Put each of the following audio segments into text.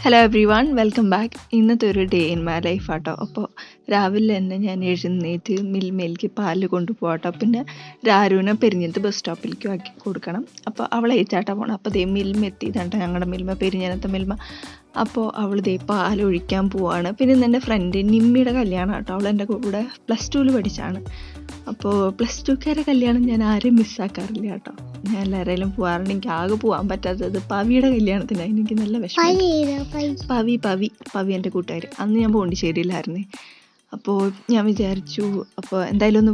Hello every one, welcome back. ഇന്നത്തെ ഒരു day in my life ആട്ടോ. അപ്പോൾ രാവിലെ തന്നെ ഞാൻ എഴുന്നേറ്റ് മിൽമയിലേക്ക് പാല് കൊണ്ടുപോകട്ടോ. പിന്നെ രാരുവിനെ പെരിഞ്ഞത്ത് ബസ് സ്റ്റോപ്പിലേക്ക് ആക്കി കൊടുക്കണം. അപ്പോൾ അവളെ ഏറ്റാട്ടാ പോകണം. അപ്പോൾ ദേ മിൽമ എത്തിയതാട്ടോ, ഞങ്ങളുടെ മിൽമ, പെരിഞ്ഞനത്തെ മിൽമ. അപ്പോൾ അവൾ ദേ പാലൊഴിക്കാൻ പോവാണ്. പിന്നെ ഇന്ന് എൻ്റെ ഫ്രണ്ട് നിമ്മിയുടെ കല്യാണം കേട്ടോ. അവൾ എൻ്റെ കൂടെ +2 പഠിച്ചാണ്. അപ്പോൾ +2കാരുടെ കല്യാണം ഞാൻ ആരെയും മിസ്സാക്കാറില്ല കേട്ടോ. ഞാൻ എല്ലാവരെയും പോകാറുണ്ട്. എനിക്ക് ആകെ പോകാൻ പറ്റാത്തത് പവിയുടെ കല്യാണത്തിനാണ്. എനിക്ക് നല്ല വിഷമം. പവി എൻ്റെ കൂട്ടുകാർ. അന്ന് ഞാൻ പോണ്ടിശ്ശേരിയിലായിരുന്നേ. അപ്പോൾ ഞാൻ വിചാരിച്ചു അപ്പോൾ എന്തായാലും ഒന്ന്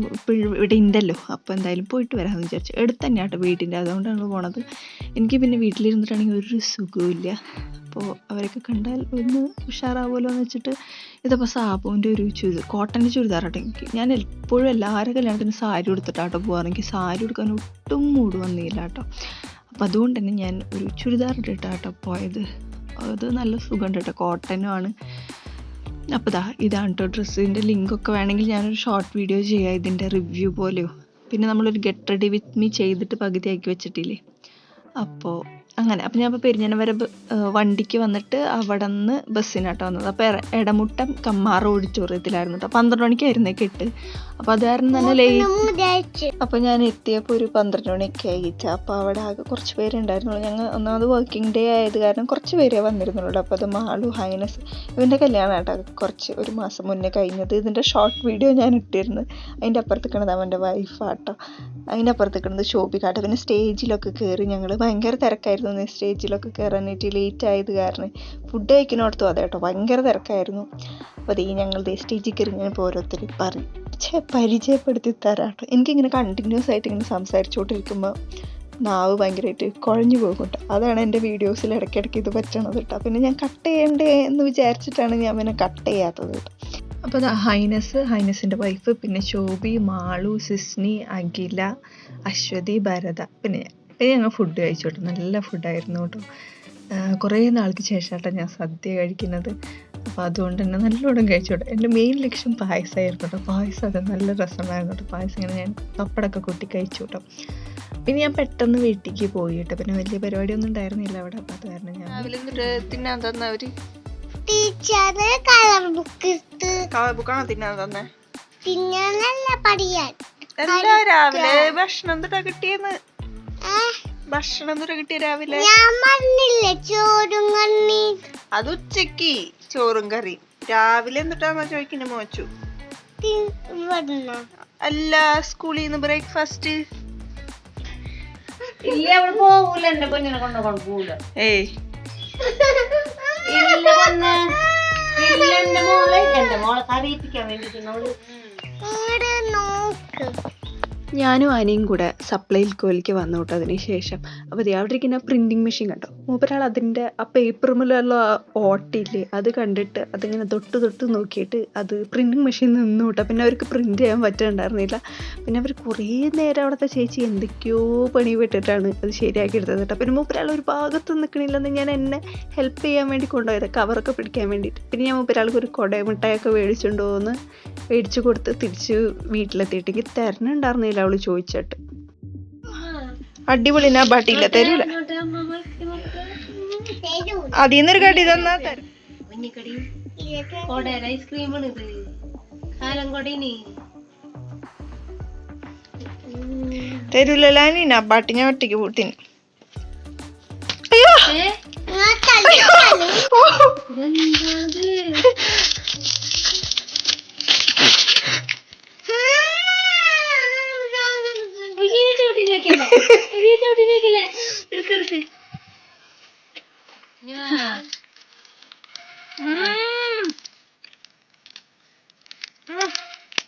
ഇവിടെ ഉണ്ടല്ലോ, അപ്പോൾ എന്തായാലും പോയിട്ട് വരാമെന്ന് വിചാരിച്ചു. എടുത്ത് തന്നെ കേട്ടോ വീട്ടിൻ്റെ, അതുകൊണ്ടാണ് പോണത്. എനിക്ക് പിന്നെ വീട്ടിലിരുന്നിട്ടാണെങ്കിൽ ഒരു സുഖമില്ല. അപ്പോൾ അവരൊക്കെ കണ്ടാൽ ഒന്ന് ഉഷാറാവുമല്ലോ എന്ന് വെച്ചിട്ട് ഇതിപ്പോൾ സാബുവിൻ്റെ ഒരു കോട്ടൻ്റെ ചുരിദാറാട്ടോ. എനിക്ക് ഞാൻ എപ്പോഴും എല്ലാവരും കല്യാണത്തിന് സാരി കൊടുത്തിട്ടാട്ടോ പോകാറ്. എനിക്ക് സാരി കൊടുക്കാൻ ഒട്ടും മൂഡ് വന്നില്ല കേട്ടോ. അപ്പോൾ അതുകൊണ്ട് തന്നെ ഞാൻ ഒരു ചുരിദാർ ഇട്ടിട്ടാട്ടോ പോയത്. അത് നല്ല സുഖമുണ്ട് കേട്ടോ, കോട്ടനും ആണ്. അപ്പോൾ ഇതാണ് കേട്ടോ ഡ്രസ്സിൻ്റെ ലിങ്കൊക്കെ വേണമെങ്കിൽ ഞാനൊരു ഷോർട്ട് വീഡിയോ ചെയ്യാം, ഇതിൻ്റെ റിവ്യൂ പോലെയോ. പിന്നെ നമ്മളൊരു ഗെറ്റ് റെഡി വിത്ത് മീ ചെയ്തിട്ട് പകുതിയാക്കി വെച്ചിട്ടില്ലേ. അപ്പോൾ അങ്ങനെ. അപ്പോൾ ഞാൻ ഇപ്പോൾ പെരിഞ്ഞനം വരെ വണ്ടിക്ക് വന്നിട്ട് അവിടെ നിന്ന് ബസ്സിനാട്ടോ വന്നത്. അപ്പോൾ എടമുട്ടം കമ്മാറ ഓഡിറ്റോറിയത്തിലായിരുന്നു കേട്ടോ. 12 മണിക്കായിരുന്നേ കെട്ട്. അപ്പോൾ അത് കാരണം തന്നെ ലേറ്റ്. അപ്പോൾ ഞാൻ എത്തിയപ്പോൾ ഒരു 12 മണിയൊക്കെ ആയിട്ട്. അപ്പോൾ അവിടെ ആകെ കുറച്ച് പേരുണ്ടായിരുന്നുള്ളൂ. ഞങ്ങൾ ഒന്നാമത് വർക്കിംഗ് ഡേ ആയത് കാരണം കുറച്ച് പേരേ വന്നിരുന്നുള്ളൂ. അപ്പോൾ അത് മാളു, ഹൈനസ്, ഇവൻ്റെ കല്യാണം കേട്ടോ കുറച്ച് ഒരു മാസം മുന്നേ കഴിഞ്ഞത്. ഇതിൻ്റെ ഷോർട്ട് വീഡിയോ ഞാൻ ഇട്ടിരുന്നു. അതിൻ്റെ അപ്പുറത്തേക്കണത് അവൻ്റെ വൈഫാട്ടോ. അതിൻ്റെ അപ്പുറത്തേക്കണത് ശോഭിക്കാട്ടോ. പിന്നെ സ്റ്റേജിലൊക്കെ കയറി ഞങ്ങൾ ഭയങ്കര തിരക്കായിരുന്നു. സ്റ്റേജിലൊക്കെ കയറാനായിട്ട് ലേറ്റ് ആയത് കാരണം ഫുഡ് കഴിക്കുന്നിടത്തും അതെ കേട്ടോ ഭയങ്കര തിരക്കായിരുന്നു. അപ്പോൾ അതേ ഞങ്ങൾ സ്റ്റേജിൽ കയറി ഞാനിപ്പോൾ ഓരോരുത്തർ പരിചയപ്പെടുത്തി തരാട്ടോ. എനിക്കിങ്ങനെ കണ്ടിന്യൂസ് ആയിട്ട് ഇങ്ങനെ സംസാരിച്ചുകൊണ്ടിരിക്കുമ്പോൾ നാവ് ഭയങ്കരമായിട്ട് കുഴഞ്ഞു പോകും കേട്ടോ. അതാണ് എൻ്റെ വീഡിയോസിൽ ഇടയ്ക്കിടയ്ക്ക് ഇത് പറ്റണത് കേട്ടോ. പിന്നെ ഞാൻ കട്ട് ചെയ്യണ്ടേ എന്ന് വിചാരിച്ചിട്ടാണ് ഞാൻ പിന്നെ കട്ട് ചെയ്യാത്തത് കേട്ടോ. അപ്പോൾ ഹൈനസിൻ്റെ വൈഫ്, പിന്നെ ശോഭി, മാളു, സിസ്നി, അഖില, അശ്വതി, ഭരത, പിന്നെ ഞങ്ങൾ ഫുഡ് കഴിച്ചു കേട്ടോ. നല്ല ഫുഡായിരുന്നു കേട്ടോ. കുറേ നാൾക്ക് ശേഷമായിട്ടാണ് ഞാൻ സദ്യ കഴിക്കുന്നത്. അപ്പോൾ അതുകൊണ്ട് തന്നെ നല്ലോണം കഴിച്ചു കേട്ടോ. എൻ്റെ മെയിൻ ലക്ഷ്യം പായസമായിരുന്നു കേട്ടോ. പായസം അത് നല്ല രസമായിരുന്നു കേട്ടോ. പായസം ഇങ്ങനെ ഞാൻ പപ്പടമൊക്കെ കൂട്ടി കഴിച്ചു കേട്ടോ. പിന്നെ ഞാൻ പെട്ടെന്ന് വീട്ടിലേക്ക് പോയി കേട്ടോ. പിന്നെ വലിയ പരിപാടിയൊന്നും ഉണ്ടായിരുന്നില്ല അവിടെ. അപ്പോൾ അത് കാരണം ഞാൻ തിന്നാൻ തന്നവർ ബുക്കാണോ തിന്നാൻ തന്നെ. രാവിലെ ഭക്ഷണം എന്തിട്ടാ കിട്ടിയെന്ന്? ഭക്ഷണം എന്തിട്ടാ കിട്ടിയ രാവിലെ? അത് ഉച്ചക്ക് ചോറും കറി. രാവിലെ എന്തിട്ടാന്നാ ചോദിക്കുന്ന മോച്ചു? അല്ല, സ്കൂളിൽ നിന്ന് ബ്രേക്ക്ഫാസ്റ്റ്. ഏയ് ഞാനും ആനയും കൂടെ സപ്ലൈയിൽ കോലിക്ക് വന്നു കേട്ടോ. അതിന് ശേഷം അപ്പോൾ അവിടെ ഇരിക്കുന്ന പ്രിൻറ്റിങ് മെഷീൻ കണ്ടോ. മൂപ്പരാൾ അതിൻ്റെ ആ പേപ്പറുമുള്ള ഓട്ടില്ലേ അത് കണ്ടിട്ട് അതിങ്ങനെ തൊട്ട് നോക്കിയിട്ട് അത് പ്രിൻറ്റിങ് മെഷീൻ നിന്നു കേട്ടോ. പിന്നെ അവർക്ക് പ്രിൻറ്റ് ചെയ്യാൻ പറ്റുന്നുണ്ടായിരുന്നില്ല. പിന്നെ അവർ കുറേ നേരം അവിടുത്തെ ചേച്ചി എന്തൊക്കെയോ പണി പെട്ടിട്ടാണ് അത് ശരിയാക്കി എടുത്തത് കേട്ടോ. പിന്നെ മൂപ്പരാൾ ഒരു ഭാഗത്ത് നിൽക്കണില്ലെന്ന് ഞാൻ എന്നെ ഹെൽപ്പ് ചെയ്യാൻ വേണ്ടി കൊണ്ടുപോയത്, കവറൊക്കെ പിടിക്കാൻ വേണ്ടിയിട്ട്. പിന്നെ ഞാൻ മൂപ്പരാൾക്ക് ഒരു കൊടമിഠായൊക്കെ മേടിച്ചു കൊടുത്ത് തിരിച്ച് വീട്ടിലെത്തിയിട്ടെങ്കിൽ തരണുണ്ടായിരുന്നില്ല അവള് ചോദിച്ചിട്ട്. അടിപൊളി, ഞാൻ ബാട്ടിയില്ല തരൂല. അതിന്നൊരു കടി തന്നാ തരും. തരൂലല്ലോ നീ ബാട്ടി, ഞാൻ ഒറ്റയ്ക്ക് പൂട്ടിന്.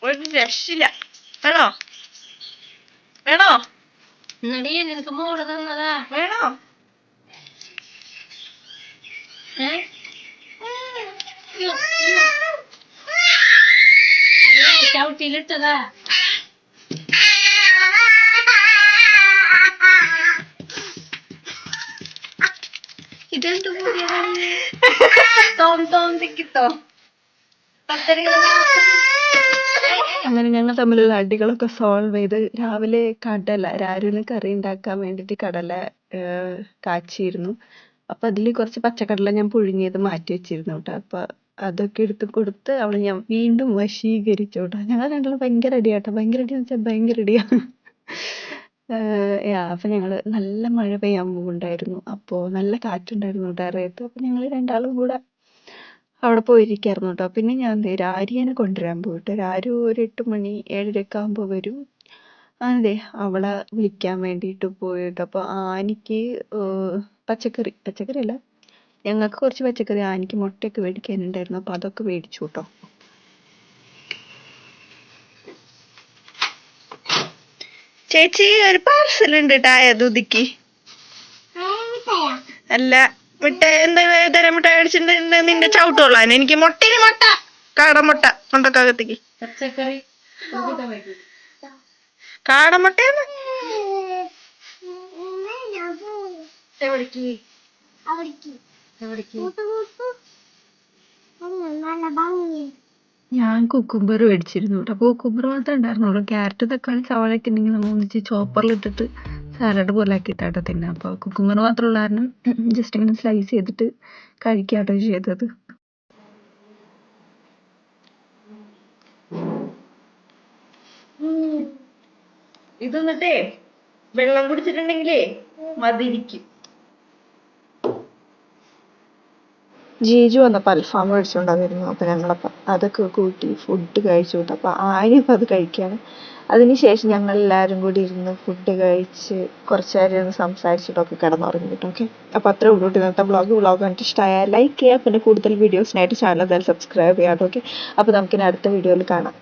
ഒരു രക്ഷയില്ല. വേണോ നിനക്ക് മോള് തന്നതാ? വേണോ? ചവിട്ടിയിലിട്ടതാ. ഇതെന്ത് അങ്ങനെ ഞങ്ങൾ തമ്മിലുള്ള അടികളൊക്കെ സോൾവ് ചെയ്ത് രാവിലെ രാവിലെ കറി ഉണ്ടാക്കാൻ വേണ്ടിയിട്ട് കടല കാച്ചിയിരുന്നു. അപ്പം അതിൽ കുറച്ച് പച്ചക്കടല ഞാൻ പുഴുങ്ങിയത് മാറ്റി വെച്ചിരുന്നു കേട്ടോ. അപ്പം അതൊക്കെ എടുത്ത് കൊടുത്ത് അവളെ ഞാൻ വീണ്ടും വശീകരിച്ചു കേട്ടോ. ഞങ്ങൾ രണ്ടാളും ഭയങ്കര അടിയാട്ടോ. ഭയങ്കര അടിയെന്ന് വെച്ചാൽ ഭയങ്കര അടിയാണ്. അപ്പം ഞങ്ങൾ നല്ല മഴ പെയ്യാൻ പോകുന്നുണ്ടായിരുന്നു. അപ്പോൾ നല്ല കാറ്റുണ്ടായിരുന്നു ടെറയത്ത്. അപ്പം ഞങ്ങൾ രണ്ടാളും കൂടെ അവിടെ പോയിരിക്കായിരുന്നു കേട്ടോ. പിന്നെ ഞാൻ രാരിയനെ കൊണ്ടുവരാൻ പോയിട്ട് രാരു ഒരു 8 മണി 7:30 ആകുമ്പോൾ വരും. അതെ, അവളെ വിളിക്കാൻ വേണ്ടിയിട്ട് പോയിട്ട്. അപ്പോൾ ആനിക്ക് പച്ചക്കറി അല്ല, ഞങ്ങൾക്ക് കുറച്ച് പച്ചക്കറി, ആനിക്ക് മുട്ടയൊക്കെ മേടിക്കാനുണ്ടായിരുന്നു. അപ്പോൾ അതൊക്കെ മേടിച്ചു കേട്ടോ. ചേച്ചി ഒരു പാർസൽ ഉണ്ട് ദുദിക്ക്. അല്ല, മിഠായി എന്താ തരം മിഠായി മേടിച്ചിട്ടുണ്ട്? നിന്റെ ചവിട്ടുകൊള്ളാൻ എനിക്ക് മുട്ട കാടമുട്ട കൊണ്ടൊക്കകത്തേക്ക് കാടമുട്ടയാണ്. ഞാൻ കുക്കുംബർ മേടിച്ചിരുന്നു കേട്ടോ. അപ്പോൾ കുക്കുംബർ മാത്രമേ ഉണ്ടായിരുന്നുള്ളൂ. ക്യാരറ്റ്, തക്കാളി, സവാളയൊക്കെ ഉണ്ടെങ്കിൽ നമ്മൾ ഒന്നിച്ച് ചോപ്പറിലിട്ടിട്ട് സാലഡ് പോലെ ആക്കിയിട്ടാട്ടോ തിന്നാം. അപ്പോൾ കുക്കുംബർ മാത്രമുള്ള കാരണം ജസ്റ്റ് ഇങ്ങനെ സ്ലൈസ് ചെയ്തിട്ട് കഴിക്കാട്ടോ ചെയ്തത്. ഇത് എന്നിട്ടേ വെള്ളം കുടിച്ചിട്ടുണ്ടെങ്കിലേ മതിരിക്കും. ജീജു വന്നപ്പോൾ അൽഫാം മേടിച്ചുകൊണ്ടായിരുന്നു. അപ്പോൾ ഞങ്ങളപ്പോൾ അതൊക്കെ കൂട്ടി ഫുഡ് കഴിച്ചു കൂട്ടും. അപ്പോൾ ആര്യപ്പോൾ അത് കഴിക്കുകയാണ്. അതിനുശേഷം ഞങ്ങൾ എല്ലാവരും കൂടി ഇരുന്ന് ഫുഡ് കഴിച്ച് കുറച്ച് നേരം ഇരുന്ന് സംസാരിച്ചിട്ടൊക്കെ കിടന്നുറങ്ങി കേട്ടോ. ഓക്കെ, അപ്പോൾ അത്രേ ഉള്ളൂ ഇന്നത്തെ വ്ളോഗ് കണ്ടിട്ട് ഇഷ്ടമായാൽ ലൈക്ക് ചെയ്യുക. പിന്നെ കൂടുതൽ വീഡിയോസിനായിട്ട് ചാനൽ എന്തായാലും സബ്സ്ക്രൈബ് ചെയ്യാം. ഓക്കെ, അപ്പോൾ നമുക്കിനി അടുത്ത വീഡിയോയിൽ കാണാം.